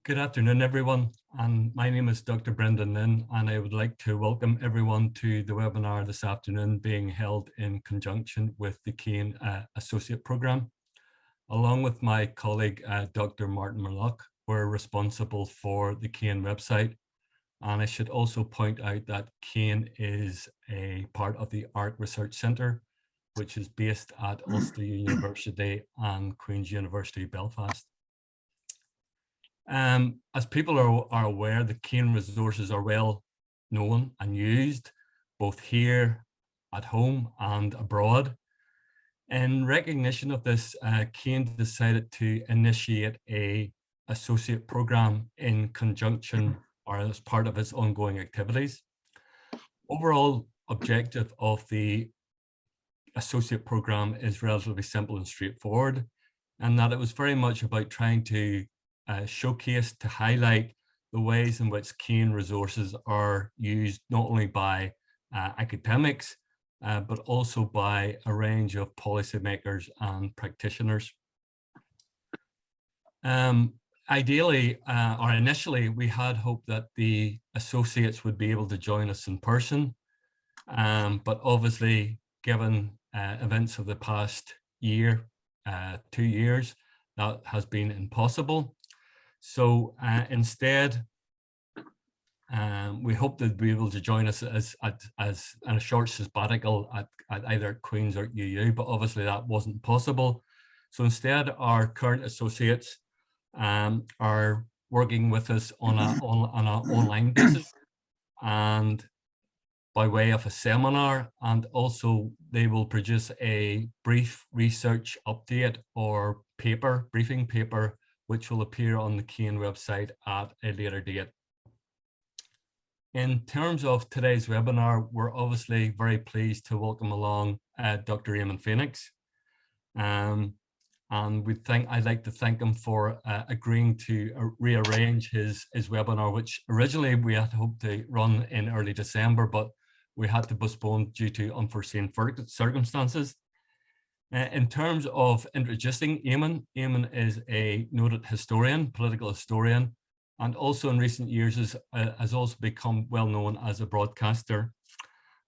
Good afternoon, everyone. And my name is Dr. Lynn, and I would like to welcome everyone to the webinar this afternoon being held in conjunction with the CAIN Associate Programme. Along with my colleague, Dr. Martin Murlock, we're responsible for the CAIN website. And I should also point out that CAIN is a part of the Art Research Centre, which is based at Ulster University and Queen's University, Belfast. As people are aware, the CAIN resources are well known and used, both here at home and abroad. In recognition of this, CAIN decided to initiate an associate program in conjunction or as part of its ongoing activities. Overall objective of the associate program is relatively simple and straightforward, and that it was very much about trying to showcase, to highlight the ways in which CAIN resources are used not only by academics, but also by a range of policymakers and practitioners. Ideally, or initially, we had hoped that the associates would be able to join us in person, but obviously, given events of the past year, 2 years, that has been impossible. So instead, we hope they'll be able to join us as in a short sabbatical at either Queen's or UU, but obviously that wasn't possible. So instead, our current associates are working with us on an online basis and by way of a seminar, and also they will produce a brief research update or paper, briefing paper, which will appear on the CAIN website at a later date. In terms of today's webinar, we're obviously very pleased to welcome along Dr. Eamon Phoenix. And I'd like to thank him for agreeing to rearrange his webinar, which originally we had hoped to run in early December, but we had to postpone due to unforeseen circumstances. In terms of introducing Eamon, Eamon is a noted historian, political historian, and also in recent years has also become well known as a broadcaster.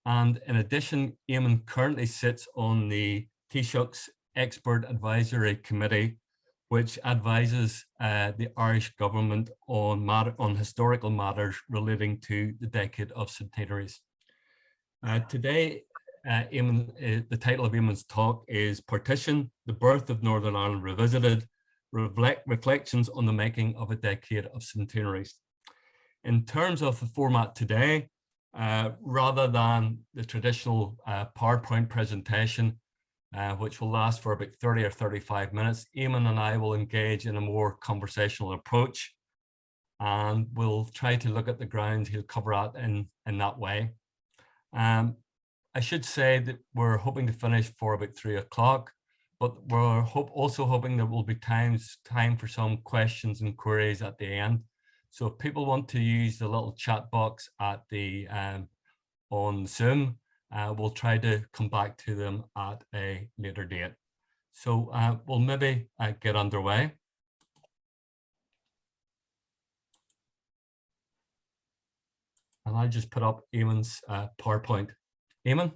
And in addition, Eamon currently sits on the Taoiseach's Expert Advisory Committee, which advises the Irish government on historical matters relating to the Decade of Centenaries. Today, the title of Eamon's talk is Partition, the Birth of Northern Ireland Revisited, Reflections on the Making of a Decade of Centenaries. In terms of the format today, rather than the traditional PowerPoint presentation, which will last for about 30 or 35 minutes, Eamon and I will engage in a more conversational approach, and we'll try to look at the ground he'll cover out in that way. I should say that we're hoping to finish for about 3 o'clock, but we're also hoping there will be time for some questions and queries at the end. So if people want to use the little chat box at the on Zoom, we'll try to come back to them at a later date. So we'll maybe get underway. And I'll just put up Eamon's PowerPoint. Eamon?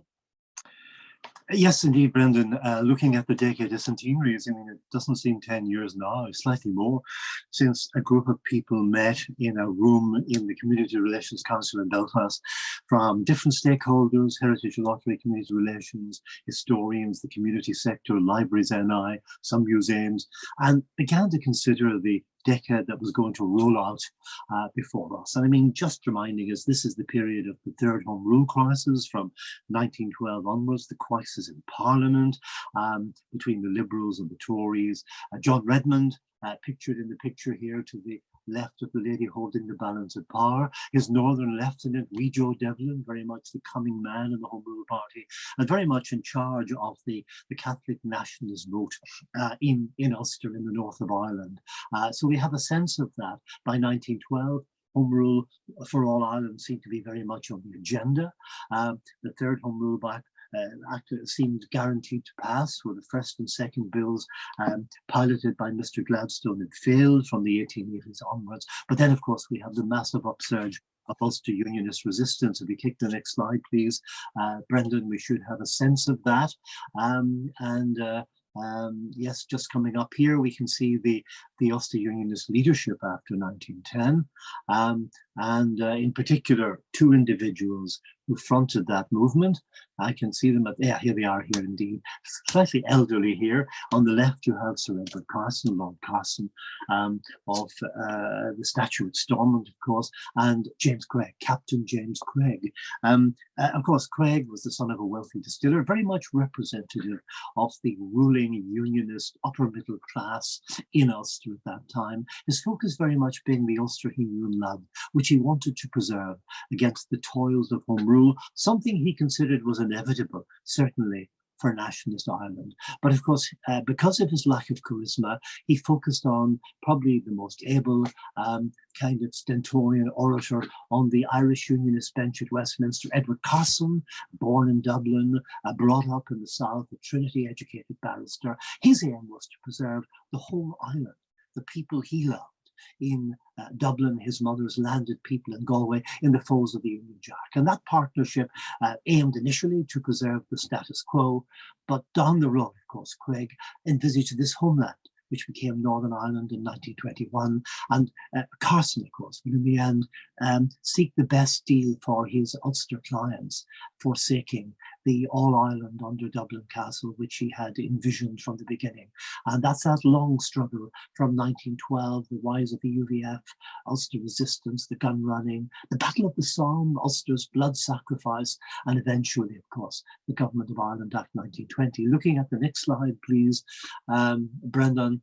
Yes, indeed, Brendan. Looking at the Decade of Centenaries, I mean, it doesn't seem 10 years now, slightly more, since a group of people met in a room in the Community Relations Council in Belfast from different stakeholders, heritage and lottery, community relations, historians, the community sector, libraries, NI, some museums, and began to consider the decade that was going to roll out before us. And I mean, just reminding us, this is the period of the Third Home Rule crisis from 1912 onwards, the crisis in Parliament between the Liberals and the Tories. John Redmond, pictured in the picture here to the left of the lady holding the balance of power, his northern lieutenant, Joe Devlin, very much the coming man in the Home Rule Party, and very much in charge of the Catholic nationalist vote in Ulster in the north of Ireland. So we have a sense of that. By 1912, Home Rule for all Ireland seemed to be very much on the agenda. The Third Home Rule seemed guaranteed to pass, where the first and second bills piloted by Mr. Gladstone had failed from the 1880s onwards. But then, of course, we have the massive upsurge of Ulster Unionist resistance. If we kick the next slide, please, Brendan, we should have a sense of that. Yes, just coming up here, we can see the Ulster Unionist leadership after 1910, in particular, two individuals who fronted that movement. I can see them here they are here indeed, slightly elderly here. On the left, you have Sir Edward Carson, Lord Carson, of the statue at Stormont, of course, and James Craig, Captain James Craig. Of course, Craig was the son of a wealthy distiller, very much representative of the ruling unionist upper middle class in Ulster at that time. His focus very much being the Ulster he knew and loved, which he wanted to preserve against the toils of home rule, something he considered was inevitable, certainly for nationalist Ireland. But of course, because of his lack of charisma, he focused on probably the most able kind of stentorian orator on the Irish Unionist bench at Westminster, Edward Carson, born in Dublin, brought up in the South, a Trinity-educated barrister. His aim was to preserve the whole island, the people he loved. In Dublin, his mother's landed people in Galway, in the folds of the Union Jack. And that partnership aimed initially to preserve the status quo, but down the road, of course, Craig envisaged this homeland, which became Northern Ireland in 1921. And Carson, of course, would in the end seek the best deal for his Ulster clients, forsaking the All-Ireland under Dublin Castle, which he had envisioned from the beginning. And that's that long struggle from 1912, the rise of the UVF, Ulster resistance, the gun running, the Battle of the Somme, Ulster's blood sacrifice, and eventually, of course, the Government of Ireland Act 1920. Looking at the next slide, please, Brendan.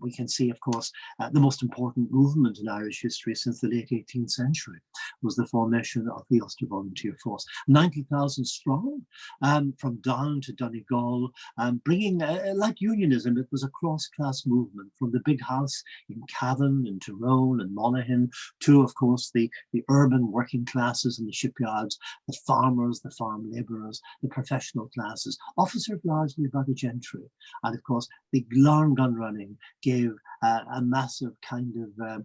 We can see, of course, the most important movement in Irish history since the late 18th century was the formation of the Ulster Volunteer Force. 90,000 strong, from Down to Donegal, bringing, like unionism, it was a cross-class movement from the big house in Cavan, in Tyrone and Monaghan, to, of course, the urban working classes in the shipyards, the farmers, the farm labourers, the professional classes, officered largely by the gentry. And, of course, the long gun running gave a massive kind of,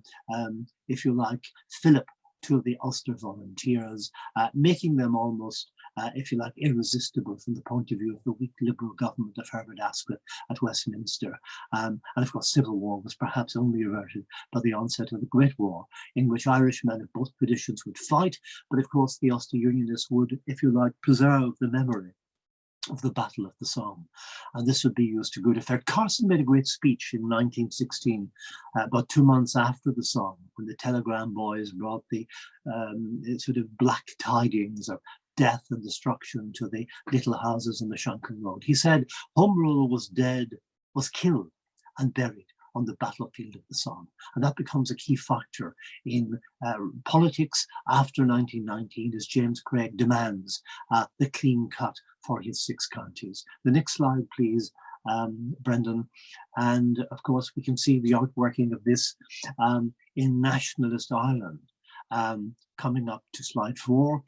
if you like, fillip to the Ulster Volunteers, making them almost, if you like, irresistible from the point of view of the weak Liberal government of Herbert Asquith at Westminster. And of course, civil war was perhaps only averted by the onset of the Great War, in which Irishmen of both traditions would fight, but of course the Ulster Unionists would, if you like, preserve the memory of the Battle of the Somme. And this would be used to good effect. Carson made a great speech in 1916, about 2 months after the Somme, when the telegram boys brought the sort of black tidings of death and destruction to the little houses on the Shankill Road. He said, home rule was dead, was killed and buried on the battlefield of the Somme. And that becomes a key factor in politics after 1919, as James Craig demands the clean cut for his 6 counties. The next slide, please, Brendan. And of course, we can see the outworking of this in nationalist Ireland. Coming up to slide 4,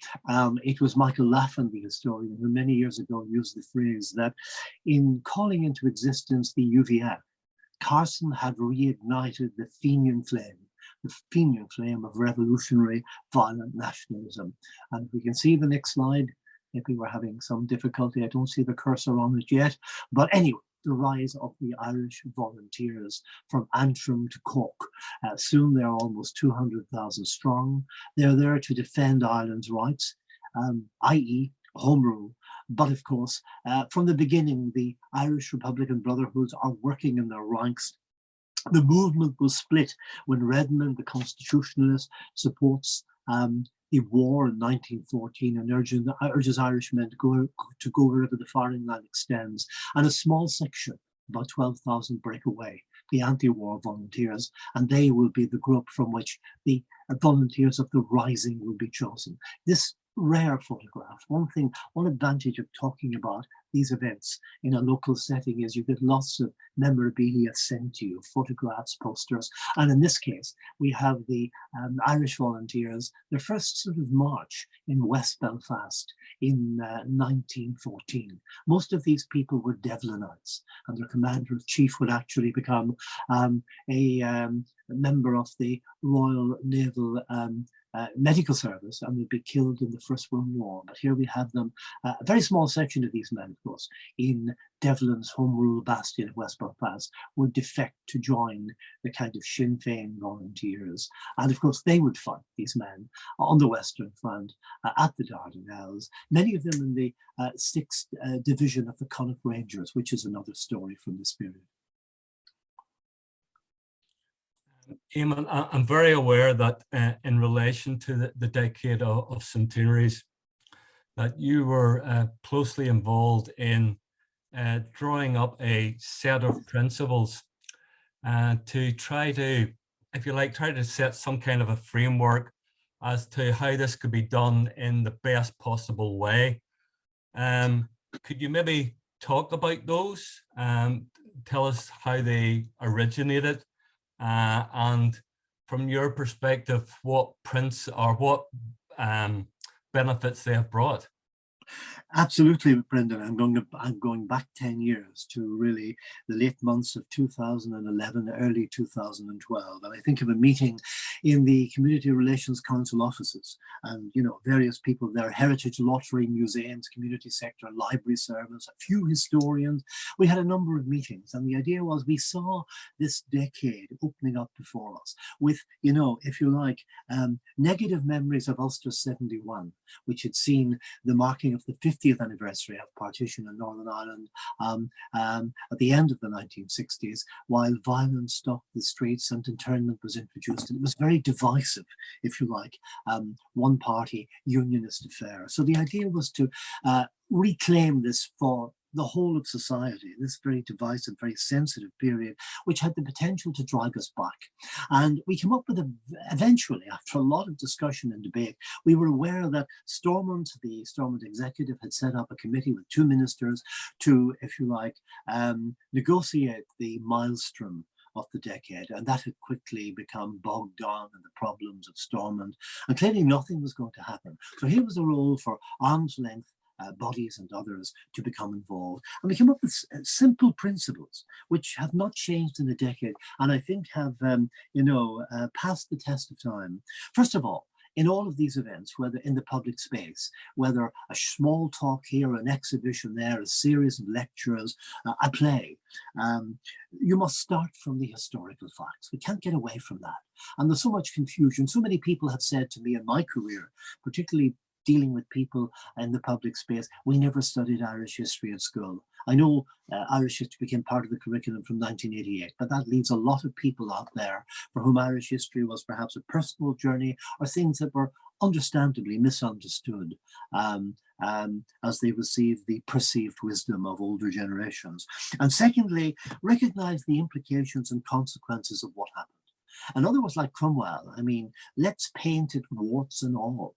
it was Michael Laffan, the historian, who many years ago used the phrase that in calling into existence the UVF, Carson had reignited the Fenian flame of revolutionary violent nationalism. And if we can see the next slide, maybe we're having some difficulty. I don't see the cursor on it yet. But anyway, the rise of the Irish volunteers from Antrim to Cork. Soon they're almost 200,000 strong. They're there to defend Ireland's rights, i.e. home rule. But of course, from the beginning, the Irish Republican Brotherhoods are working in their ranks. The movement was split when Redmond, the constitutionalist, supports the war in 1914 and urges Irishmen to go wherever the firing line extends. And a small section, about 12,000, break away, the anti-war volunteers, and they will be the group from which the volunteers of the Rising will be chosen. This rare photograph. One advantage of talking about these events in a local setting is you get lots of memorabilia sent to you, photographs, posters. And in this case, we have the Irish volunteers, their first sort of march in West Belfast in 1914. Most of these people were Devlinites, and their commander-in-chief would actually become a member of the Royal Naval medical service and would be killed in the First World War. But here we have them, a very small section of these men, of course, in Devlin's home rule bastion of West Belfast, would defect to join the kind of Sinn Féin volunteers. And of course, they would fight, these men, on the Western Front at the Dardanelles, many of them in the 6th Division of the Connacht Rangers, which is another story from this period. Eamon, I'm very aware that in relation to the Decade of Centenaries, that you were closely involved in drawing up a set of principles to try to, if you like, try to set some kind of a framework as to how this could be done in the best possible way. Could you maybe talk about those? Tell us how they originated, and from your perspective, what benefits they have brought. Absolutely, Brendan. I'm going back 10 years to really the late months of 2011, early 2012. And I think of a meeting in the Community Relations Council offices, and various people there, heritage, lottery, museums, community sector, library service, a few historians. We had a number of meetings, and the idea was we saw this decade opening up before us with, if you like, negative memories of Ulster 71, which had seen the marking of the 50th anniversary of partition in Northern Ireland at the end of the 1960s, while violence stalked the streets and internment was introduced. And it was very divisive, if you like, one party unionist affair. So the idea was to reclaim this for the whole of society, this very divisive, very sensitive period, which had the potential to drag us back. And we came up with, eventually, after a lot of discussion and debate, we were aware that the Stormont executive had set up a committee with 2 ministers to, if you like, negotiate the maelstrom of the decade, and that had quickly become bogged down in the problems of Stormont, and clearly nothing was going to happen. So here was a role for arm's length bodies and others to become involved. And we came up with simple principles which have not changed in a decade, and I think have, passed the test of time. First of all, in all of these events, whether in the public space, whether a small talk here, an exhibition there, a series of lectures, a play, you must start from the historical facts. We can't get away from that. And there's so much confusion. So many people have said to me in my career, particularly dealing with people in the public space, we never studied Irish history at school. I know Irish history became part of the curriculum from 1988, but that leaves a lot of people out there for whom Irish history was perhaps a personal journey or things that were understandably misunderstood as they received the perceived wisdom of older generations. And secondly, recognize the implications and consequences of what happened. In other words, like Cromwell, I mean, let's paint it warts and all.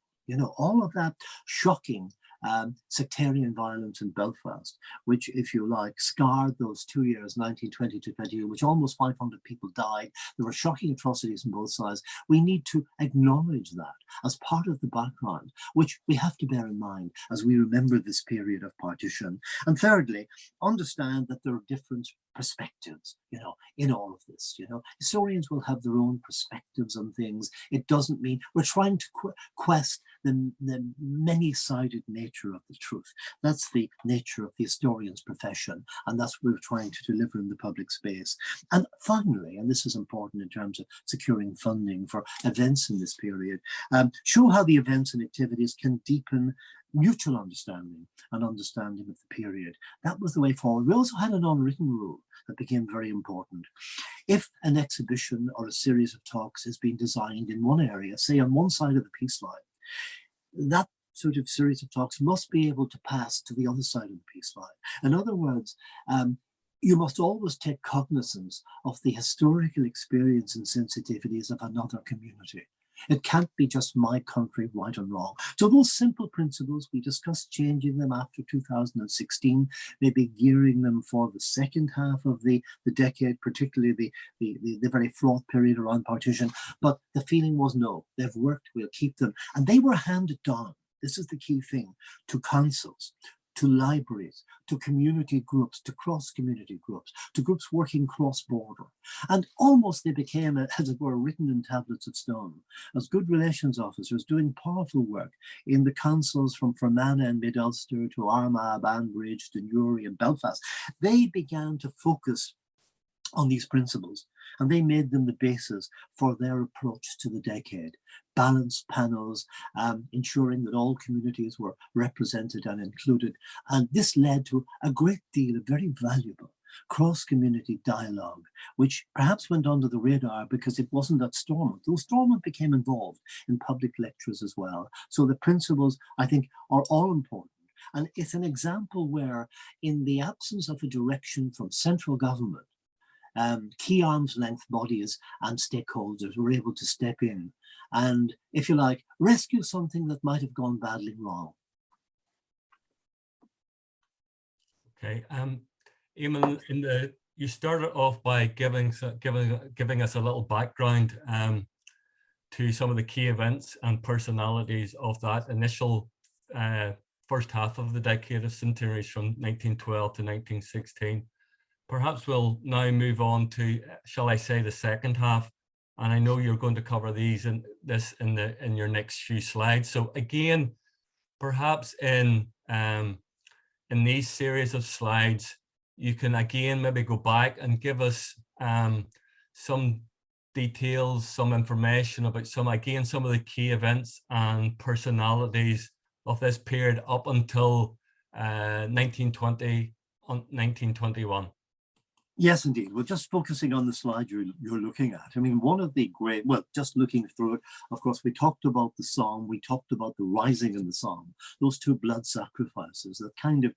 All of that shocking sectarian violence in Belfast, which, if you like, scarred those 2 years, 1920 to 22, which almost 500 people died. There were shocking atrocities on both sides. We need to acknowledge that as part of the background, which we have to bear in mind as we remember this period of partition. And thirdly, understand that there are different perspectives, in all of this. Historians will have their own perspectives on things. It doesn't mean we're trying to quest the many-sided nature of the truth. That's the nature of the historian's profession, and that's what we're trying to deliver in the public space. And finally, and this is important in terms of securing funding for events in this period, show how the events and activities can deepen mutual understanding and understanding of the period. That was the way forward. We also had an unwritten rule that became very important. If an exhibition or a series of talks has been designed in one area, say on one side of the peace line, that sort of series of talks must be able to pass to the other side of the peace line. In other words, you must always take cognizance of the historical experience and sensitivities of another community. It can't be just my country, right and wrong. So those simple principles, we discussed changing them after 2016, maybe gearing them for the second half of the decade, particularly the very fraught period around partition. But the feeling was no, they've worked, we'll keep them. And they were handed down, this is the key thing, to councils, to libraries, to community groups, to cross-community groups, to groups working cross-border. And almost they became, as it were, written in tablets of stone, as good relations officers doing powerful work in the councils from Fermanagh and Mid-Ulster to Armagh, Banbridge to Newry and Belfast. They began to focus on these principles, and they made them the basis for their approach to the decade. Balanced panels, ensuring that all communities were represented and included. And this led to a great deal of very valuable cross-community dialogue, which perhaps went under the radar because it wasn't at Stormont. Though Stormont became involved in public lectures as well. So the principles, I think, are all important. And it's an example where, in the absence of a direction from central government, key arm's length bodies and stakeholders were able to step in and, if you like, rescue something that might have gone badly wrong. Okay, Eamon, you started off by giving us a little background to some of the key events and personalities of that initial first half of the Decade of Centenaries from 1912 to 1916. Perhaps we'll now move on to, shall I say, the second half, and I know you're going to cover these in your next few slides. So again, perhaps in these series of slides, you can again maybe go back and give us some details, some information about some of the key events and personalities of this period up until 1920 and 1921. Yes, indeed. Well, just focusing on the slide you're looking at. I mean, one of the great, well, just looking through it, of course, we talked about the Somme, we talked about the Rising in the Somme, those two blood sacrifices that kind of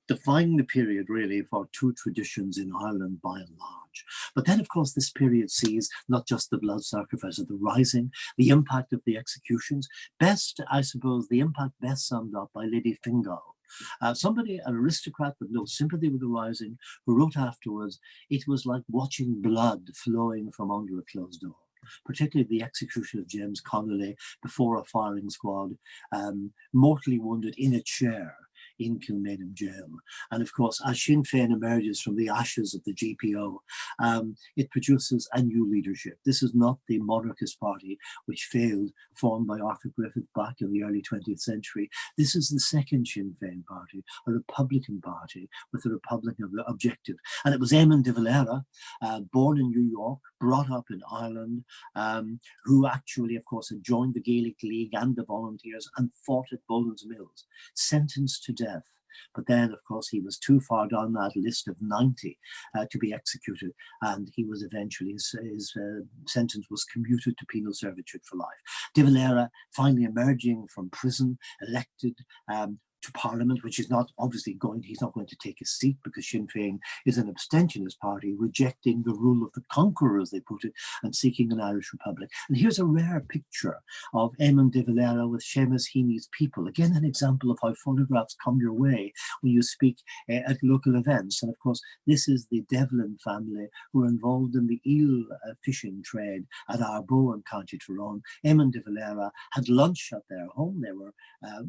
define the period really for two traditions in Ireland by and large. But then, of course, this period sees not just the blood sacrifice of the Rising, the impact of the executions. Best, I suppose, the impact best summed up by Lady Fingal. Somebody, an aristocrat with no sympathy with the Rising, who wrote afterwards, it was like watching blood flowing from under a closed door. Particularly the execution of James Connolly before a firing squad, mortally wounded in a chair in Kilmainham jail. And of course, as Sinn Féin emerges from the ashes of the GPO, it produces a new leadership. This is not the monarchist party which failed, formed by Arthur Griffith back in the early 20th century. This is the second Sinn Féin party, a Republican party with a Republican objective. And it was Eamon de Valera, born in New York, brought up in Ireland, who actually, of course, had joined the Gaelic League and the Volunteers and fought at Boland's Mills, sentenced to death. But then, of course, he was too far down that list of 90 to be executed, and he was eventually, his sentence was commuted to penal servitude for life. De Valera finally emerging from prison, elected to Parliament, which is not obviously going, he's not going to take his seat because Sinn Féin is an abstentionist party, rejecting the rule of the conqueror, as they put it, and seeking an Irish Republic. And here's a rare picture of Eamon de Valera with Seamus Heaney's people. Again, an example of how photographs come your way when you speak at local events. And of course, this is the Devlin family who are involved in the eel fishing trade at Arbo in County Tyrone. Eamon de Valera had lunch at their home. They were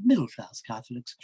middle-class Catholics,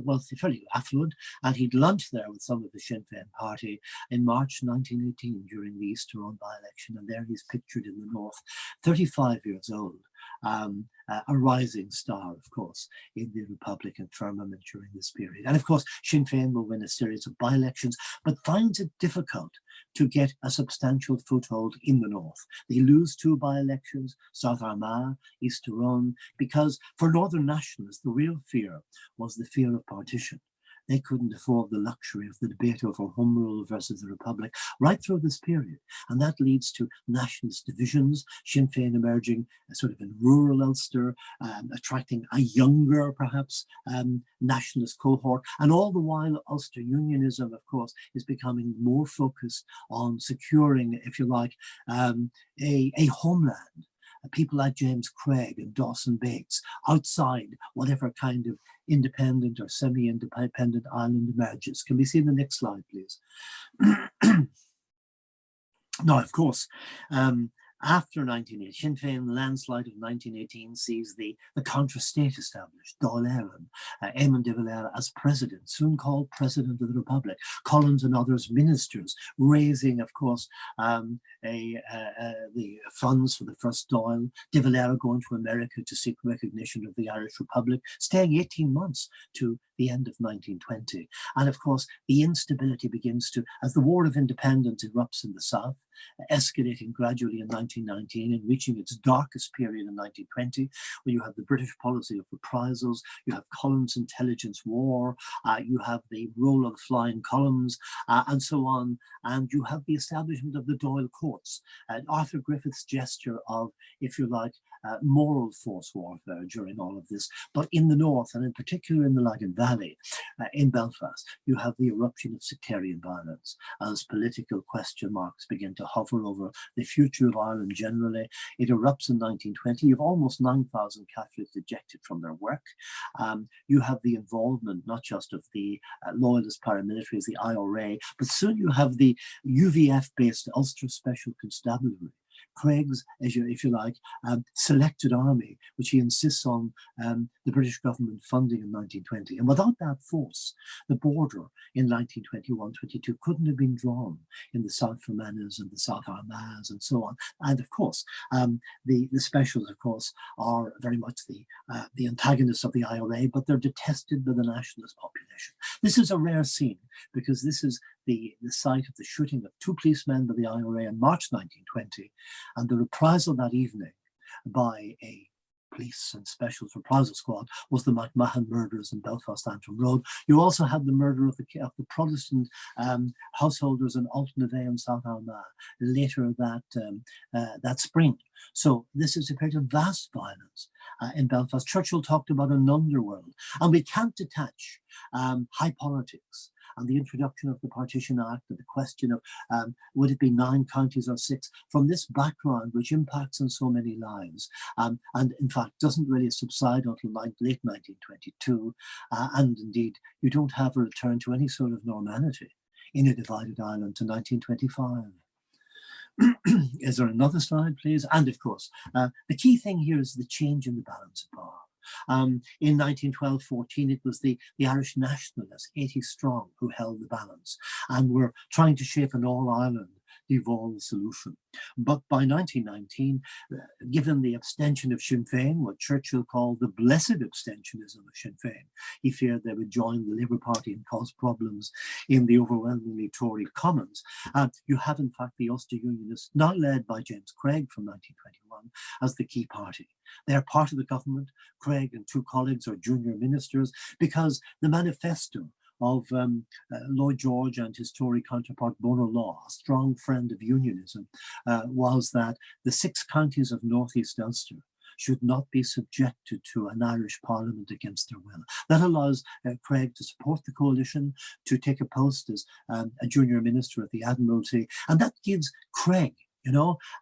wealthy, fairly affluent, and he'd lunched there with some of the Sinn Féin party in March 1918 during the Easter Road by-election, and there he's pictured in the north, 35 years old, a rising star, of course, in the Republican firmament during this period. And of course, Sinn Féin will win a series of by-elections, but finds it difficult to get a substantial foothold in the north. They lose two by-elections, South Armagh, East Tyrone, because for Northern nationalists, the real fear was the fear of partition. They couldn't afford the luxury of the debate over home rule versus the Republic right through this period. And that leads to nationalist divisions, Sinn Féin emerging sort of in rural Ulster, attracting a younger, perhaps, nationalist cohort. And all the while, Ulster Unionism, of course, is becoming more focused on securing, if you like, a homeland. people like James Craig and Dawson Bates outside whatever kind of independent or semi-independent island emerges. Can we see the next slide, please? Now, of course, after 1980, Sinn Féin landslide of 1918 sees the contra-state established, Dáil Éireann, Eamon de Valera as president, soon called President of the Republic, Collins and others ministers, raising, of course, the funds for the first Dáil, de Valera going to America to seek recognition of the Irish Republic, staying 18 months to the end of 1920. And of course, the instability begins to, as the War of Independence erupts in the South, escalating gradually in 1919 and reaching its darkest period in 1920, where you have the British policy of reprisals, you have Collins' intelligence war, you have the role of flying columns, and so on, and you have the establishment of the Dáil courts, Arthur Griffith's gesture of, if you like, moral force warfare during all of this. But in the north, and in particular in the Lagan Valley, in Belfast, you have the eruption of sectarian violence as political question marks begin to hover over the future of Ireland generally. It erupts in 1920. You have almost 9,000 Catholics ejected from their work. You have the involvement not just of the loyalist paramilitaries, the IRA, but soon you have the UVF-based Ulster Special Constabulary, Craig's, if you like, selected army, which he insists on the British government funding in 1920. And without that force, the border in 1921-22 couldn't have been drawn in the South Fermanagh and the South Armagh and so on. And of course, the specials, of course, are very much the antagonists of the IRA, but they're detested by the nationalist population. This is a rare scene because this is the site of the shooting of 2 policemen by the IRA in March 1920, and the reprisal that evening by a police and specials reprisal squad was the McMahon murders in Belfast Antrim Road. You also had the murder of the Protestant householders in Altnavay and South Armagh later that spring. So this is a period of vast violence in Belfast. Churchill talked about an underworld, and we can't detach high politics and the introduction of the Partition Act and the question of would it be 9 counties or 6 from this background which impacts on so many lives and in fact doesn't really subside until late 1922 and indeed you don't have a return to any sort of normality in a divided Ireland to 1925. Is there another slide, please? And of course, the key thing here is the change in the balance of power. In 1912-14, it was the Irish nationalists, 80 strong, who held the balance and were trying to shape an all-Ireland devolved solution. But by 1919, given the abstention of Sinn Féin, what Churchill called the blessed abstentionism of Sinn Féin, he feared they would join the Labour Party and cause problems in the overwhelmingly Tory Commons. You have, in fact, the Ulster Unionists, now led by James Craig from 1921, as the key party. They are part of the government. Craig and 2 colleagues are junior ministers because the manifesto of Lloyd George and his Tory counterpart Bonar Law, a strong friend of unionism, was that the 6 counties of northeast Ulster should not be subjected to an Irish parliament against their will. That allows Craig to support the coalition, to take a post as a junior minister at the Admiralty, and that gives Craig,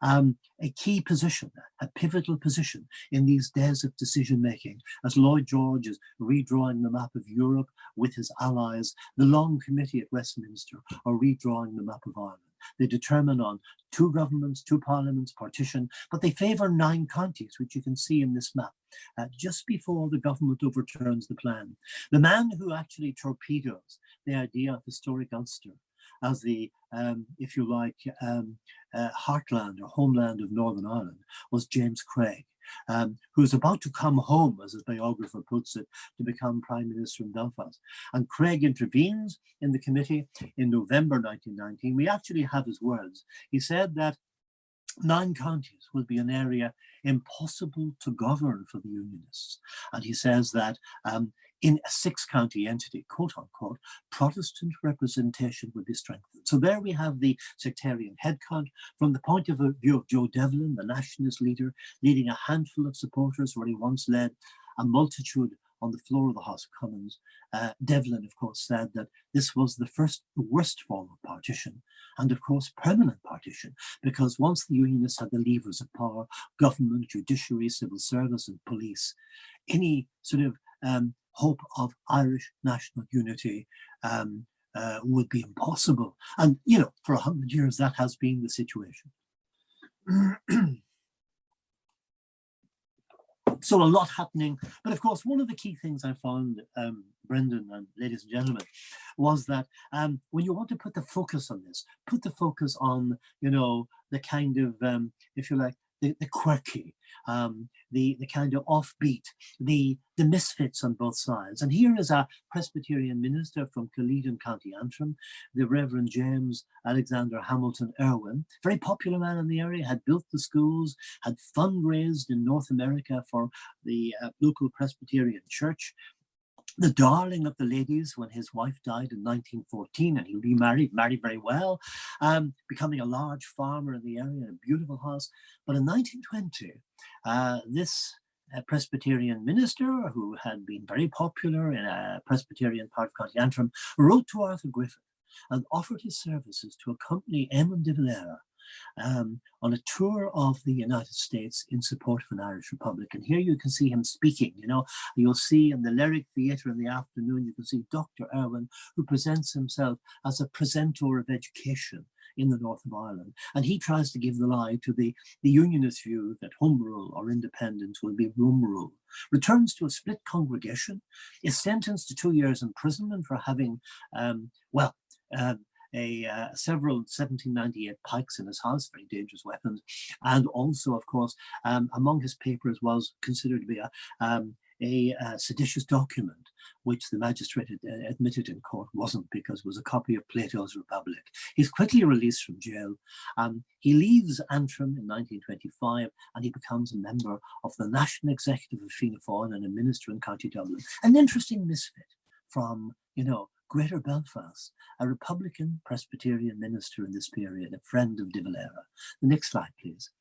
a key position, a pivotal position in these days of decision-making as Lloyd George is redrawing the map of Europe with his allies. The Long Committee at Westminster are redrawing the map of Ireland. They determine on 2 governments, 2 parliaments, partition, but they favour 9 counties, which you can see in this map, just before the government overturns the plan. The man who actually torpedoes the idea of historic Ulster as the, if you like, heartland or homeland of Northern Ireland was James Craig, who is about to come home, as his biographer puts it, to become Prime Minister in Belfast. And Craig intervenes in the committee in November 1919. We actually have his words. He said that 9 counties will be an area impossible to govern for the Unionists. And he says that in a 6-county entity, quote unquote, Protestant representation would be strengthened. So there we have the sectarian headcount from the point of view of Joe Devlin, the nationalist leader, leading a handful of supporters where he once led a multitude on the floor of the House of Commons, Devlin, of course, said that this was the worst form of partition, and of course permanent partition, because once the Unionists had the levers of power, government, judiciary, civil service and police, any sort of hope of Irish national unity would be impossible. And, you know, for 100 years, that has been the situation. So a lot happening. But of course, one of the key things I found, Brendan and ladies and gentlemen, was that when you want to put the focus on this, put the focus on, you know, the kind of, if you like, the quirky, the kind of offbeat, the misfits on both sides. And here is a Presbyterian minister from Killeaton, County Antrim, the Reverend James Alexander Hamilton Irwin, very popular man in the area, had built the schools, had fundraised in North America for the local Presbyterian church, the darling of the ladies when his wife died in 1914, and he remarried, married very well, becoming a large farmer in the area, a beautiful house. But in 1920, this Presbyterian minister, who had been very popular in a Presbyterian part of County Antrim, wrote to Arthur Griffith and offered his services to accompany Eamon de Valera on a tour of the United States in support of an Irish Republic. And here you can see him speaking. You know, you'll see in the Lyric Theatre in the afternoon, you can see Dr. Irwin, who presents himself as a presenter of education in the north of Ireland. And he tries to give the lie to the Unionist view that home rule or independence will be room rule. Returns to a split congregation, is sentenced to 2 years imprisonment for having, several 1798 pikes in his house, very dangerous weapons, and also, of course, among his papers was considered to be a seditious document, which the magistrate admitted in court wasn't, because it was a copy of Plato's Republic. He's quickly released from jail. He leaves Antrim in 1925, and he becomes a member of the National Executive of Fianna Fáil and a minister in County Dublin. An interesting misfit from, you know, Greater Belfast, a Republican Presbyterian minister in this period, a friend of de Valera. The next slide, please.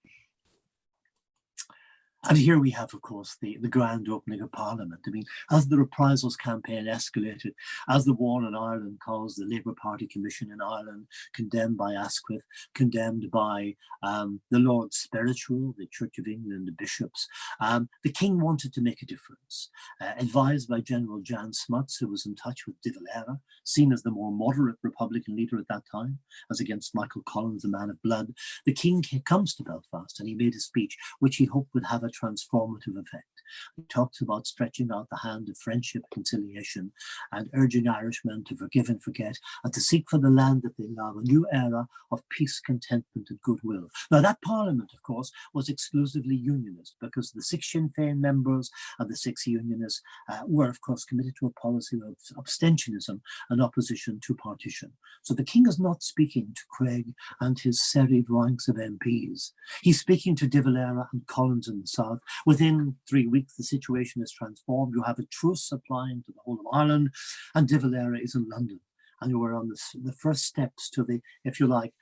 And here we have, of course, the grand opening of Parliament. I mean, as the reprisals campaign escalated, as the war in Ireland caused the Labour Party Commission in Ireland, condemned by Asquith, condemned by the Lord Spiritual, the Church of England, the bishops, the king wanted to make a difference. Advised by General Jan Smuts, who was in touch with de Valera, seen as the more moderate Republican leader at that time, as against Michael Collins, the man of blood, the king comes to Belfast and he made a speech which he hoped would have a transformative effect. He talks about stretching out the hand of friendship, conciliation, and urging Irishmen to forgive and forget, and to seek for the land that they love, a new era of peace, contentment, and goodwill. Now, that Parliament, of course, was exclusively Unionist, because the 6 Sinn Féin members and the 6 Unionists were, of course, committed to a policy of abstentionism and opposition to partition. So the king is not speaking to Craig and his serried ranks of MPs. He's speaking to de Valera and Collins in the south. Within 3 weeks, the situation is transformed. You have a truce applying to the whole of Ireland, and de Valera is in London. And you are on the first steps to the, if you like,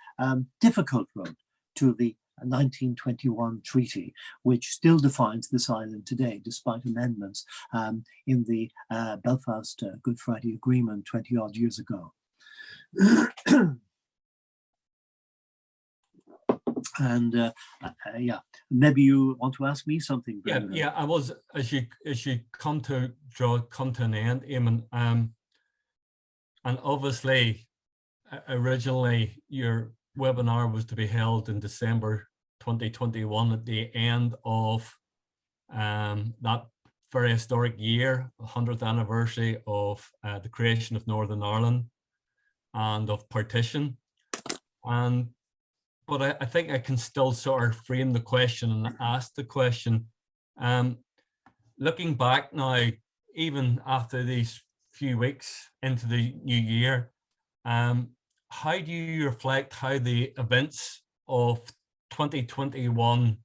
difficult road to the 1921 treaty, which still defines this island today, despite amendments in the Belfast Good Friday Agreement 20 odd years ago. And yeah, maybe you want to ask me something, Brendany. Yeah, I was, as you come to an end, Eamon, and obviously originally your webinar was to be held in December 2021 at the end of that very historic year, 100th anniversary of the creation of Northern Ireland and of partition. But I think I can still sort of frame the question and ask the question. Looking back now, even after these few weeks into the new year, how do you reflect how the events of 2021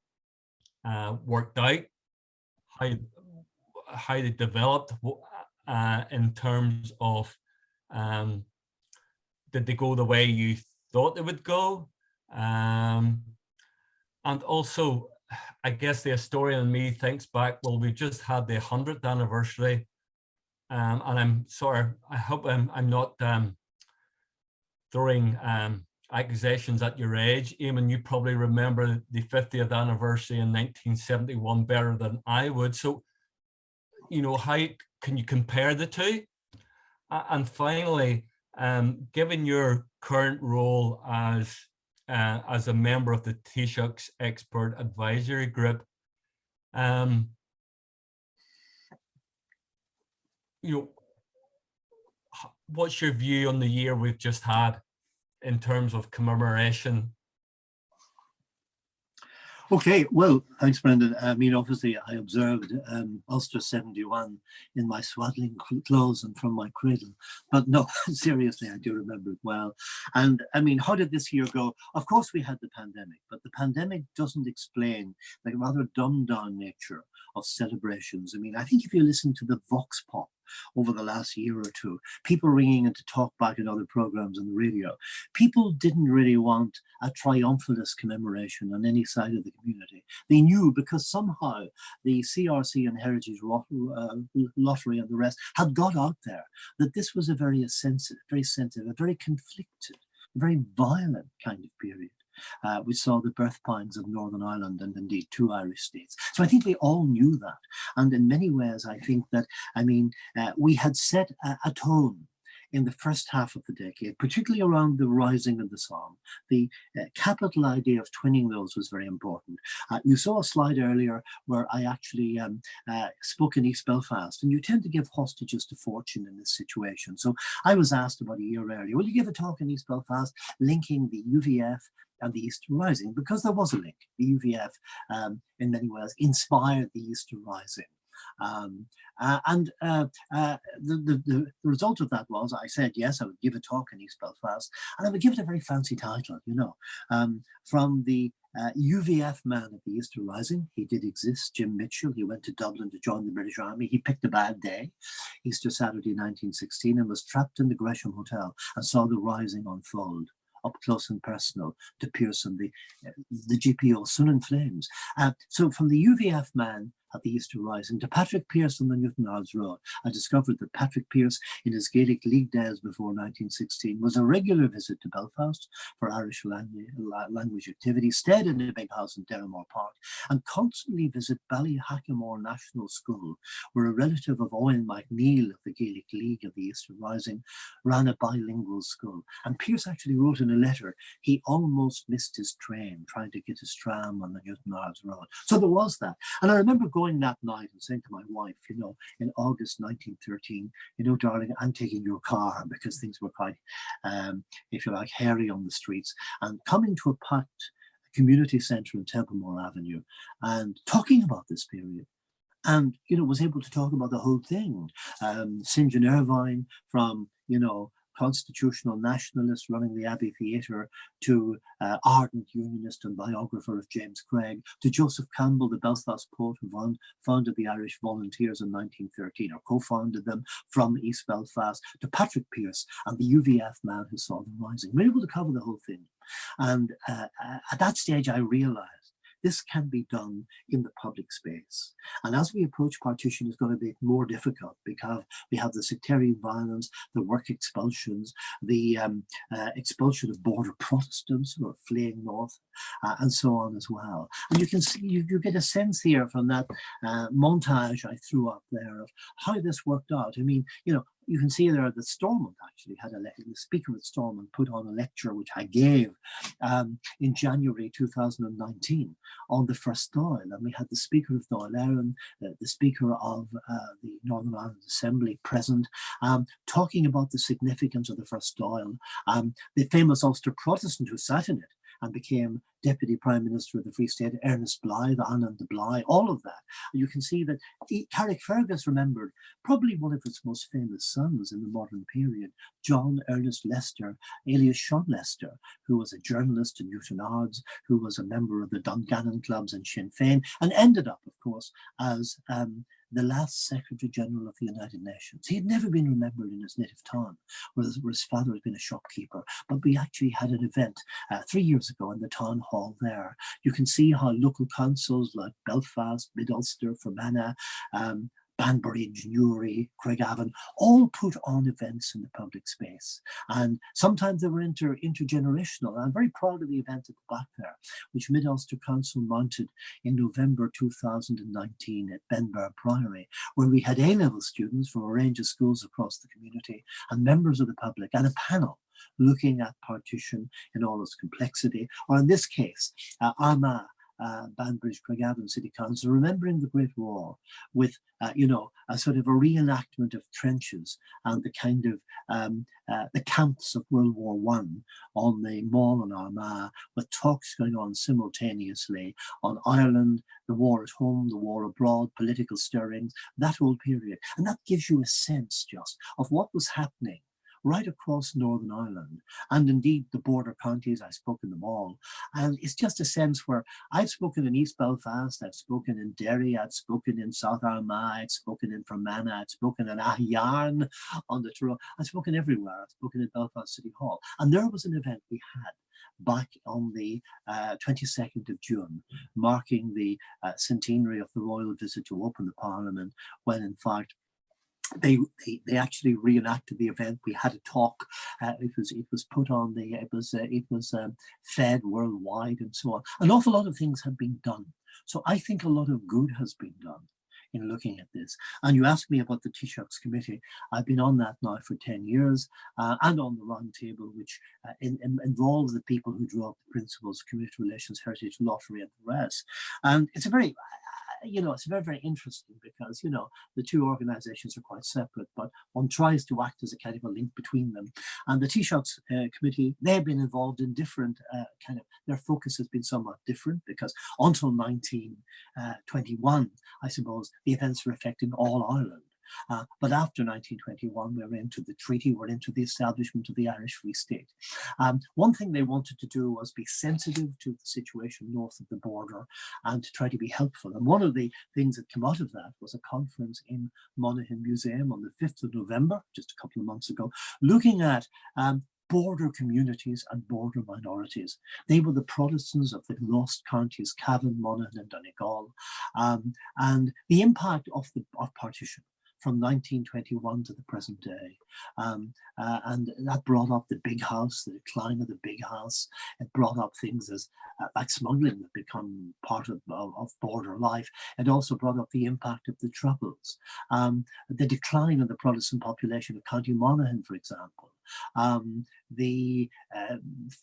worked out, how they developed in terms of did they go the way you thought they would go? And also, I guess the historian in me thinks back, well, we've just had the 100th anniversary and I'm sorry, I hope I'm not throwing accusations at your age. Eamon, you probably remember the 50th anniversary in 1971 better than I would. So, you know, how can you compare the two? And finally, given your current role as a member of the Taoiseach's Expert Advisory Group, you know, what's your view on the year we've just had in terms of commemoration? Okay, well, thanks, Brendan. I mean, obviously, I observed Ulster 71 in my swaddling clothes and from my cradle. But no, seriously, I do remember it well. And I mean, how did this year go? Of course, we had the pandemic, but the pandemic doesn't explain the rather dumbed down nature of celebrations. I mean, I think if you listen to the Vox Pop over the last year or two, people ringing in to talk back in other programs on the radio, people didn't really want a triumphalist commemoration on any side of the community. They knew, because somehow the CRC and Heritage Lottery and the rest had got out there, that this was a very sensitive, a very conflicted, very violent kind of period. We saw the birth pangs of Northern Ireland and indeed 2 Irish states. So I think we all knew that. And in many ways, I think that, I mean, we had set a tone in the first half of the decade, particularly around the rising of the Psalm. The capital idea of twinning those was very important. You saw a slide earlier where I actually spoke in East Belfast, and you tend to give hostages to fortune in this situation. So I was asked about a year earlier, will you give a talk in East Belfast linking the UVF and the Easter Rising? Because there was a link. The UVF, in many ways, inspired the Easter Rising. The result of that was I said, yes, I would give a talk in East Belfast, and I would give it a very fancy title, you know, from the UVF man at the Easter Rising. He did exist, Jim Mitchell. He went to Dublin to join the British Army. He picked a bad day, Easter Saturday 1916, and was trapped in the Gresham Hotel and saw the Rising unfold up close and personal to Pearson, the GPO, Sun and Flames. So from the UVF man at the Easter Rising to Patrick Pearce on the Newtownards Road, I discovered that Patrick Pearce, in his Gaelic League days before 1916, was a regular visit to Belfast for Irish language activity, stayed in a big house in Derrimore Park, and constantly visited Ballyhackamore National School, where a relative of Owen MacNeil of the Gaelic League of the Easter Rising ran a bilingual school. And Pearce actually wrote in a letter, he almost missed his train trying to get his tram on the Newtownards Road. So there was that. And I remember going that night and saying to my wife, you know, in August 1913, you know, darling, I'm taking your car, because things were quite, if you like, hairy on the streets, and coming to a packed community centre in Templemore Avenue and talking about this period. And, you know, was able to talk about the whole thing. St. John Irvine, from, you know, constitutional nationalist running the Abbey Theatre, to ardent unionist and biographer of James Craig, to Joseph Campbell, the Belfast poet who founded the Irish Volunteers in 1913, or co-founded them from East Belfast, to Patrick Pearce and the UVF man who saw them rising. We were able to cover the whole thing. And at that stage, I realised this can be done in the public space. And as we approach partition, it's going to be more difficult, because we have the sectarian violence, the work expulsions, the expulsion of border Protestants who are fleeing north, and so on as well. And you can see, you get a sense here from that montage I threw up there of how this worked out. I mean, you know, you can see there that Stormont actually had the Speaker of Stormont put on a lecture which I gave in January 2019 on the first Dáil, and we had the Speaker of Dáil Éireann, the Speaker of the Northern Ireland Assembly present, talking about the significance of the first Dáil, the famous Ulster Protestant who sat in it and became Deputy Prime Minister of the Free State, Ernest Blythe, Anand Blythe, all of that. And you can see that Carrickfergus remembered probably one of its most famous sons in the modern period, John Ernest Lester, alias Sean Lester, who was a journalist in Newtownards, who was a member of the Dungannon clubs and Sinn Féin, and ended up, of course, as the last Secretary General of the United Nations. He had never been remembered in his native town, where his father had been a shopkeeper, but we actually had an event 3 years ago in the town hall there. You can see how local councils like Belfast, Mid-Ulster, Fermanagh, Banbridge, Newry, Craigavon, all put on events in the public space. And sometimes they were intergenerational. I'm very proud of the event at the back there, which Mid-Ulster Council mounted in November 2019 at Benbar Priory, where we had A-level students from a range of schools across the community and members of the public and a panel looking at partition in all its complexity, or in this case, Armagh, Banbridge, Craigavon City Council, remembering the Great War with, you know, a sort of a reenactment of trenches and the kind of the camps of World War I on the Mall in Armagh, with talks going on simultaneously on Ireland, the war at home, the war abroad, political stirrings, that whole period. And that gives you a sense just of what was happening right across Northern Ireland, and indeed the border counties. I've spoken them all, and it's just a sense where I've spoken in East Belfast, I've spoken in Derry, I've spoken in South Armagh, I've spoken in Fermanagh, I've spoken in Ahyarn on the Tyrone, I've spoken everywhere. I've spoken in Belfast City Hall, and there was an event we had back on the 22nd of June, marking the centenary of the royal visit to open the Parliament, when in fact they actually reenacted the event. We had a talk. It was put on the it was fed worldwide and so on. An awful lot of things have been done. So I think a lot of good has been done in looking at this. And you asked me about the Taoiseach's committee. I've been on that now for 10 years, and on the round table, which involves the people who draw up the principles, community relations, heritage, lottery, and the rest. And it's a very, you know, it's very, very interesting because, you know, the two organizations are quite separate, but one tries to act as a kind of a link between them. And the Taoiseach's committee, they've been involved in different their focus has been somewhat different, because until 1921, I suppose, the events were affecting all Ireland. But after 1921, we were into the treaty, we're into the establishment of the Irish Free State. One thing they wanted to do was be sensitive to the situation north of the border and to try to be helpful. And one of the things that came out of that was a conference in Monaghan Museum on the 5th of November, just a couple of months ago, looking at border communities and border minorities. They were the Protestants of the lost counties, Cavan, Monaghan, and Donegal, and the impact of partition from 1921 to the present day. And that brought up the big house, the decline of the big house. It brought up things as like smuggling that become part of border life. It also brought up the impact of the Troubles, the decline of the Protestant population of County Monaghan, for example. The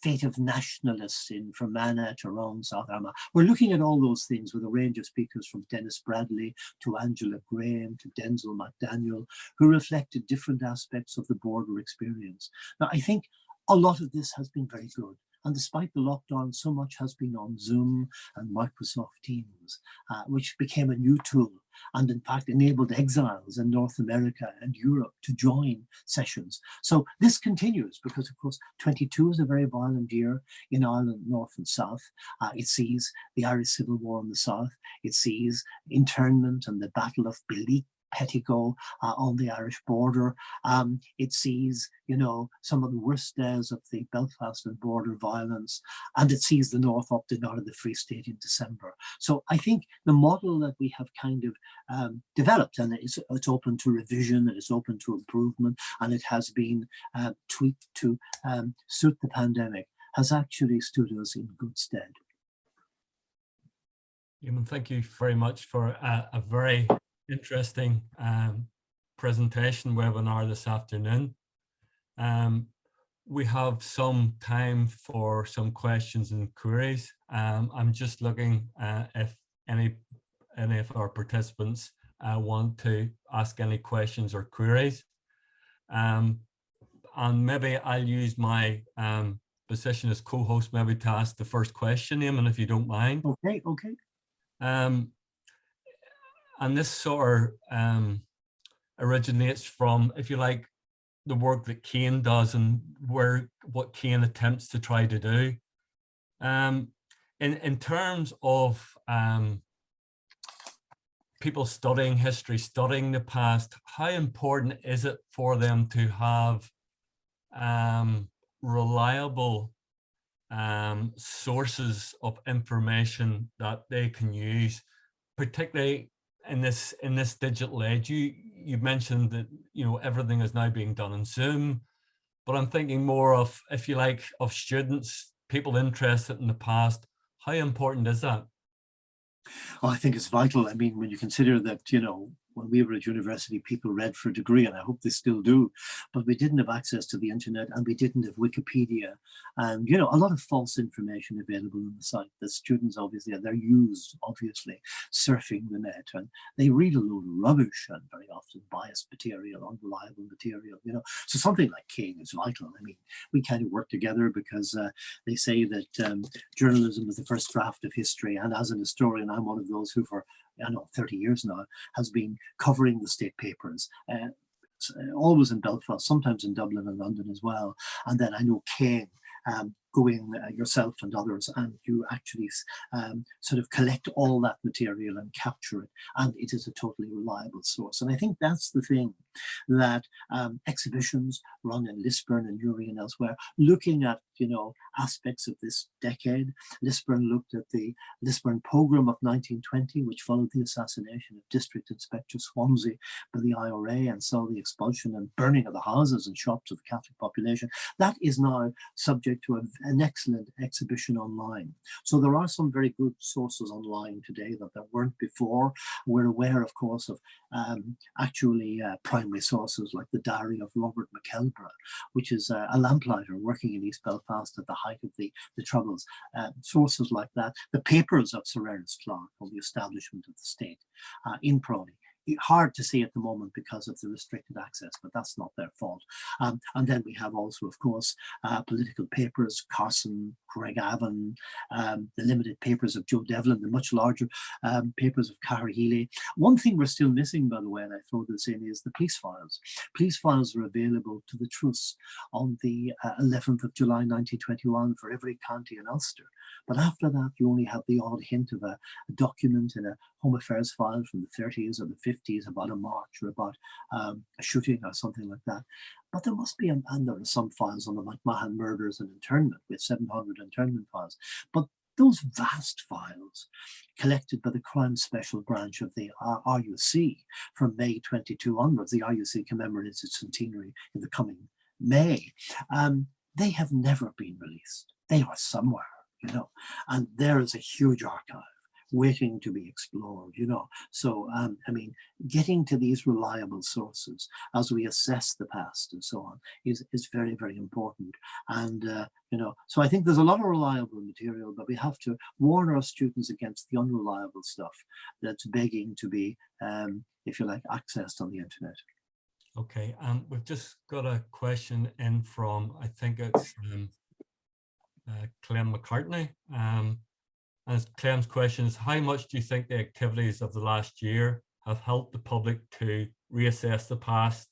fate of nationalists in Fermanagh, Tyrone, South Armagh. We're looking at all those things with a range of speakers, from Dennis Bradley to Angela Graham to Denzel McDaniel, who reflected different aspects of the border experience. Now, I think a lot of this has been very good. And despite the lockdown, so much has been on Zoom and Microsoft Teams, which became a new tool and in fact enabled exiles in North America and Europe to join sessions. So this continues because, of course, 22 is a very violent year in Ireland, North and South. It sees the Irish Civil War in the South. It sees internment and the Battle of Pettigo on the Irish border. It sees, you know, some of the worst days of the Belfast and border violence, and it sees the North opting out of the Free State in December. So I think the model that we have kind of developed, and it's open to revision, and it's open to improvement, and it has been tweaked to suit the pandemic, has actually stood us in good stead. Eamon, thank you very much for a very interesting presentation webinar this afternoon. We have some time for some questions and queries. I'm just looking if any of our participants want to ask any questions or queries. And maybe I'll use my position as co-host maybe to ask the first question, Eamon, if you don't mind. Okay. And this sort of originates from, if you like, the work that CAIN does and what CAIN attempts to try to do. In terms of people studying history, studying the past, how important is it for them to have reliable sources of information that they can use, particularly in this digital age, you mentioned that, you know, everything is now being done on Zoom, but I'm thinking more of, if you like, of students, people interested in the past. How important is that? Oh, I think it's vital. I mean, when you consider that, you know, when we were at university, people read for a degree, and I hope they still do, but we didn't have access to the internet, and we didn't have Wikipedia, and, you know, a lot of false information available on the site that students, obviously, they're used, obviously, surfing the net, and they read a load of rubbish and very often biased material, unreliable material, you know. So something like CAIN is vital. I mean, we kind of work together because they say that journalism is the first draft of history, and as an historian, I'm one of those who, for I know 30 years now, has been covering the state papers, always in Belfast, sometimes in Dublin and London as well. And then I know CAIN, go in yourself and others, and you actually sort of collect all that material and capture it, and it is a totally reliable source. And I think that's the thing, that exhibitions run in Lisburn and Newry and elsewhere, looking at, you know, aspects of this decade. Lisburn looked at the Lisburn pogrom of 1920, which followed the assassination of District Inspector Swansea by the IRA, and saw the expulsion and burning of the houses and shops of the Catholic population. That is now subject to an excellent exhibition online. So there are some very good sources online today that there weren't before. We're aware, of course, of actually primary sources like the diary of Robert McKelborough, which is a lamplighter working in East Belfast at the height of the Troubles. Sources like that. The papers of Sir Ernest Clark on the establishment of the state in Prony. Hard to see at the moment because of the restricted access, but that's not their fault. And then we have also, of course, political papers, Carson, Greg Avon, the limited papers of Joe Devlin, the much larger papers of Cara Healy. One thing we're still missing, by the way, and I throw this in, is the police files. Police files are available to the Truss on the 11th of July 1921 for every county in Ulster. But after that, you only have the odd hint of a document in a Home Affairs file from the 30s or the 50s about a march or about a shooting or something like that. But there must be, and there are some files on the McMahon murders and internment, with 700 internment files. But those vast files collected by the Crime Special Branch of the RUC from May 22 onwards, the RUC commemorates its centenary in the coming May, they have never been released. They are somewhere, you know, and there is a huge archive waiting to be explored, you know. So, I mean, getting to these reliable sources as we assess the past and so on is very, very important. And, you know, so I think there's a lot of reliable material, but we have to warn our students against the unreliable stuff that's begging to be, if you like, accessed on the internet. Okay, we've just got a question in from, I think it's Clem McCartney. And Clem's question is, how much do you think the activities of the last year have helped the public to reassess the past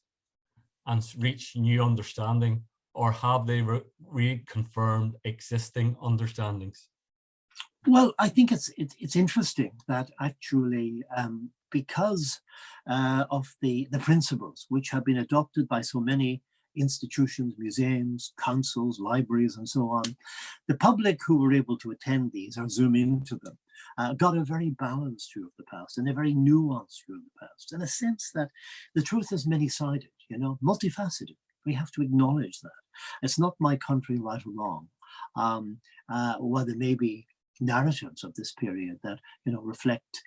and reach new understanding, or have they reconfirmed existing understandings? Well, I think it's interesting that actually, because of the principles which have been adopted by so many institutions, museums, councils, libraries, and so on, the public who were able to attend these or zoom into them got a very balanced view of the past and a very nuanced view of the past, in a sense that the truth is many-sided, you know, multifaceted. We have to acknowledge that. It's not my country right or wrong. While there may be narratives of this period that, you know, reflect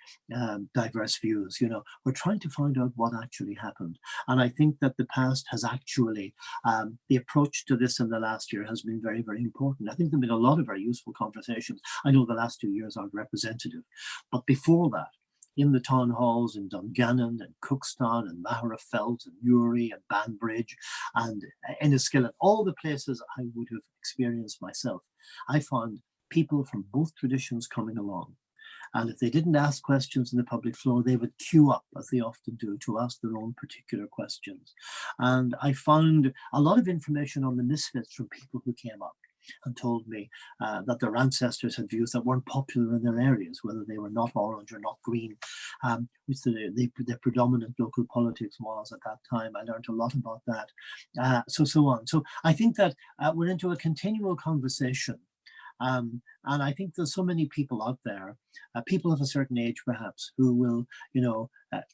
diverse views, you know, we're trying to find out what actually happened. And I think that the past has actually, the approach to this in the last year has been very, very important. I think there have been a lot of very useful conversations. I know the last 2 years aren't representative, but before that, in the town halls in Dungannon and Cookstown and Maharafelt and Newry and Banbridge and Enniskillen, all the places I would have experienced myself, I found people from both traditions coming along. And if they didn't ask questions in the public floor, they would queue up, as they often do, to ask their own particular questions. And I found a lot of information on the misfits from people who came up and told me that their ancestors had views that weren't popular in their areas, whether they were not orange or not green, which the predominant local politics was at that time. I learned a lot about that, so on. So I think that we're into a continual conversation And I think there's so many people out there, people of a certain age perhaps, who will,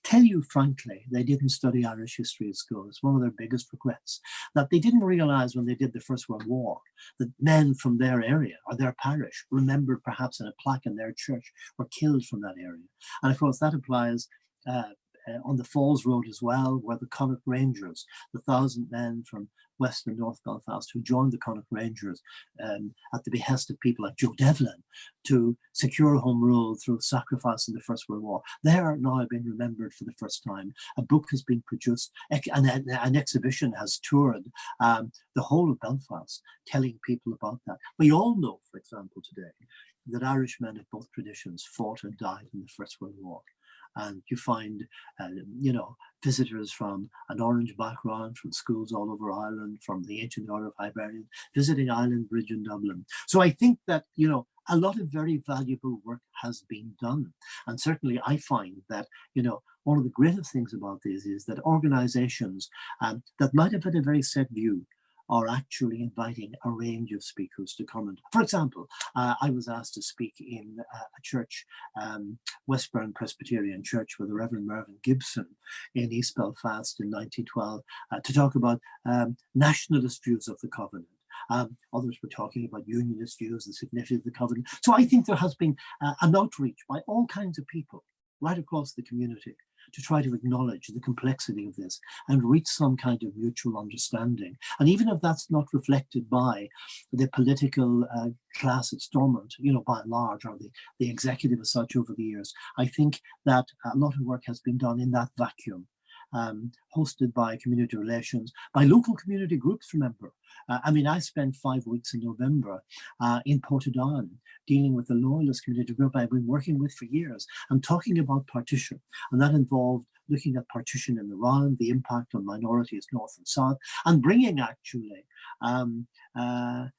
tell you frankly they didn't study Irish history at school. It's one of their biggest regrets, that they didn't realize when they did the First World War that men from their area or their parish, remembered perhaps in a plaque in their church, were killed from that area. And of course that applies on the Falls Road as well, where the Connacht Rangers, the 1,000 men from West and North Belfast who joined the Connacht Rangers at the behest of people like Joe Devlin to secure home rule through sacrifice in the First World War. They are now being remembered for the first time. A book has been produced, an exhibition has toured the whole of Belfast, telling people about that. We all know, for example, today, that Irish men of both traditions fought and died in the First World War. And you find, visitors from an Orange background, from schools all over Ireland, from the Ancient Order of Hibernians, visiting Island Bridge in Dublin. So I think that, a lot of very valuable work has been done. And certainly I find that, one of the greatest things about this is that organizations that might have had a very set view are actually inviting a range of speakers to comment. For example, I was asked to speak in a church, Westbourne Presbyterian Church, with the Reverend Mervyn Gibson in East Belfast in 1912, to talk about nationalist views of the Covenant. Others were talking about unionist views, the significance of the Covenant. So I think there has been an outreach by all kinds of people right across the community to try to acknowledge the complexity of this and reach some kind of mutual understanding. And even if that's not reflected by the political class at Stormont, by and large, or the executive as such over the years, I think that a lot of work has been done in that vacuum. Hosted by community relations, by local community groups, remember. I spent 5 weeks in November in Portadown dealing with the Loyalist community group I've been working with for years and talking about partition. And that involved looking at partition in Iran, the impact on minorities north and south, and bringing actually a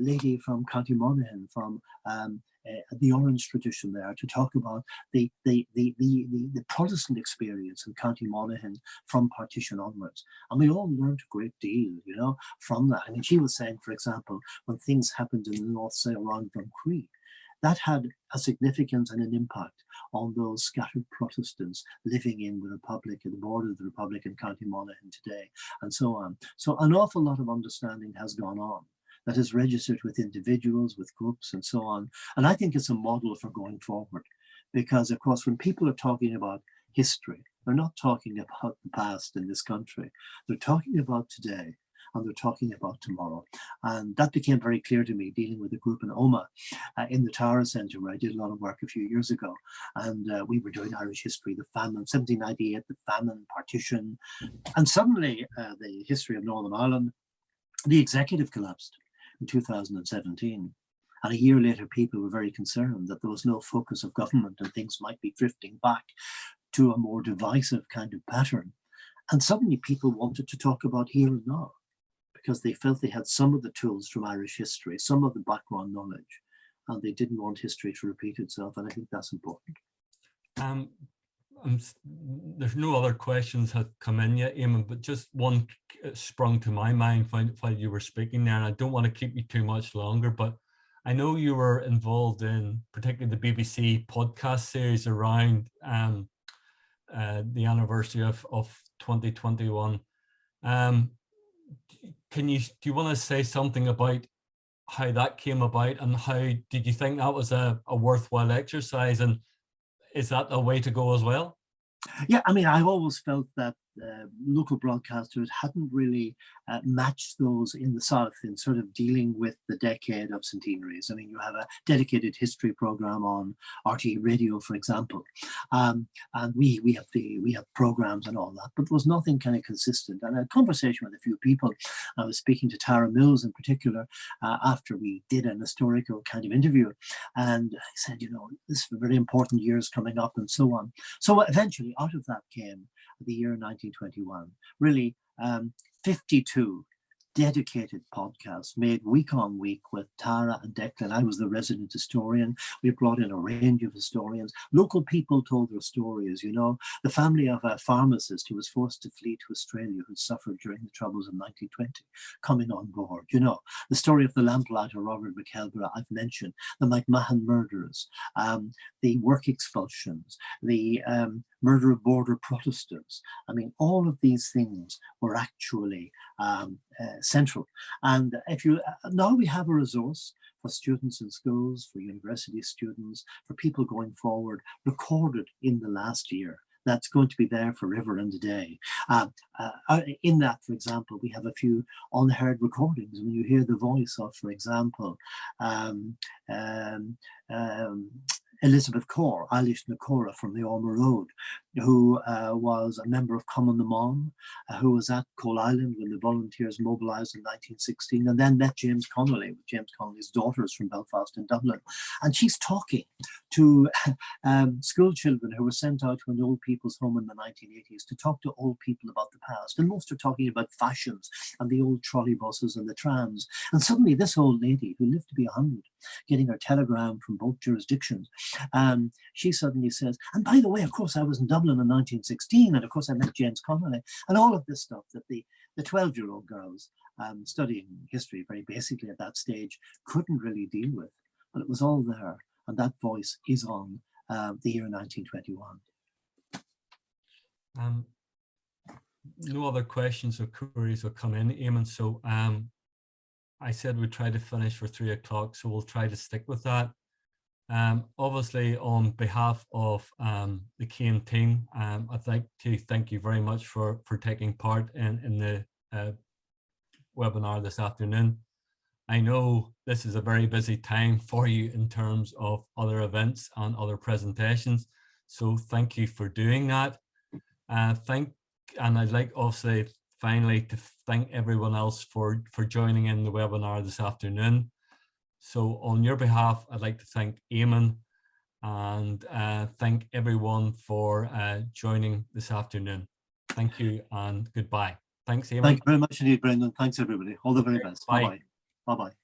lady from County Monaghan, from the Orange tradition there, to talk about the Protestant experience in County Monaghan from partition onwards. And we all learned a great deal, from that. She was saying, for example, when things happened in the north, say around Drumcree, that had a significance and an impact on those scattered Protestants living in the Republic, at the border of the Republic in County Monaghan today, and so on. So an awful lot of understanding has gone on that is registered with individuals, with groups, and so on. And I think it's a model for going forward, because, of course, when people are talking about history, they're not talking about the past in this country. They're talking about today, and they're talking about tomorrow. And that became very clear to me dealing with a group in Omagh in the Tara Centre, where I did a lot of work a few years ago. And we were doing Irish history, the famine, 1798, the famine, partition. And suddenly the history of Northern Ireland, the executive collapsed in 2017. And a year later, people were very concerned that there was no focus of government and things might be drifting back to a more divisive kind of pattern. And suddenly people wanted to talk about here and now, because they felt they had some of the tools from Irish history, some of the background knowledge, and they didn't want history to repeat itself. And I think that's important. There's no other questions have come in yet, Eamon, but just one sprung to my mind while you were speaking there, and I don't want to keep you too much longer, but I know you were involved in particularly the BBC podcast series around the anniversary of 2021. Do you want to say something about how that came about, and how did you think that was a worthwhile exercise, and is that a way to go as well? Yeah, I always felt that local broadcasters hadn't really matched those in the South in sort of dealing with the Decade of Centenaries. You have a dedicated history program on RTE Radio, for example, and we have programs and all that, but there was nothing kind of consistent. And I had a conversation with a few people. I was speaking to Tara Mills in particular after we did an historical kind of interview, and I said, this is very important years coming up and so on. So eventually out of that came the year 1921, really 52 dedicated podcasts made week on week with Tara and Declan. I was the resident historian. We brought in a range of historians. Local people told their stories, you know. The family of a pharmacist who was forced to flee to Australia, who suffered during the Troubles of 1920, coming on board, you know. The story of the lamplighter Robert McKelvey, I've mentioned. The McMahon murders, the work expulsions, the murder of border Protestants. I mean, all of these things were actually central. And if you now we have a resource for students in schools, for university students, for people going forward, recorded in the last year. That's going to be there forever and a day. In that, for example, we have a few unheard recordings. When you hear the voice of, for example, Elizabeth Kaur, Eilish Nakora from the Ormer Road, who was a member of Common the Mon, who was at Coal Island when the volunteers mobilised in 1916, and then met James Connolly, with James Connolly's daughters from Belfast and Dublin. And she's talking to school children who were sent out to an old people's home in the 1980s to talk to old people about the past. And most are talking about fashions and the old trolley buses and the trams. And suddenly this old lady, who lived to be 100, getting her telegram from both jurisdictions, she suddenly says, and by the way, of course, I was in Dublin in 1916, and of course I met James Connolly, and all of this stuff that the 12-year-old girls studying history very basically at that stage couldn't really deal with. But it was all there, and that voice is on the year 1921. No other questions or queries will come in, Eamon, so I said we'd try to finish for 3 o'clock, so we'll try to stick with that. Obviously, on behalf of the CAIN team, I'd like to thank you very much for taking part in the webinar this afternoon. I know this is a very busy time for you in terms of other events and other presentations, so thank you for doing that. And I'd like also finally to thank everyone else for joining in the webinar this afternoon. So on your behalf, I'd like to thank Eamon and thank everyone for joining this afternoon. Thank you and goodbye. Thanks, Eamon. Thank you very much indeed, Brendan. Thanks, everybody. All the very best. Bye. Bye-bye. Bye-bye.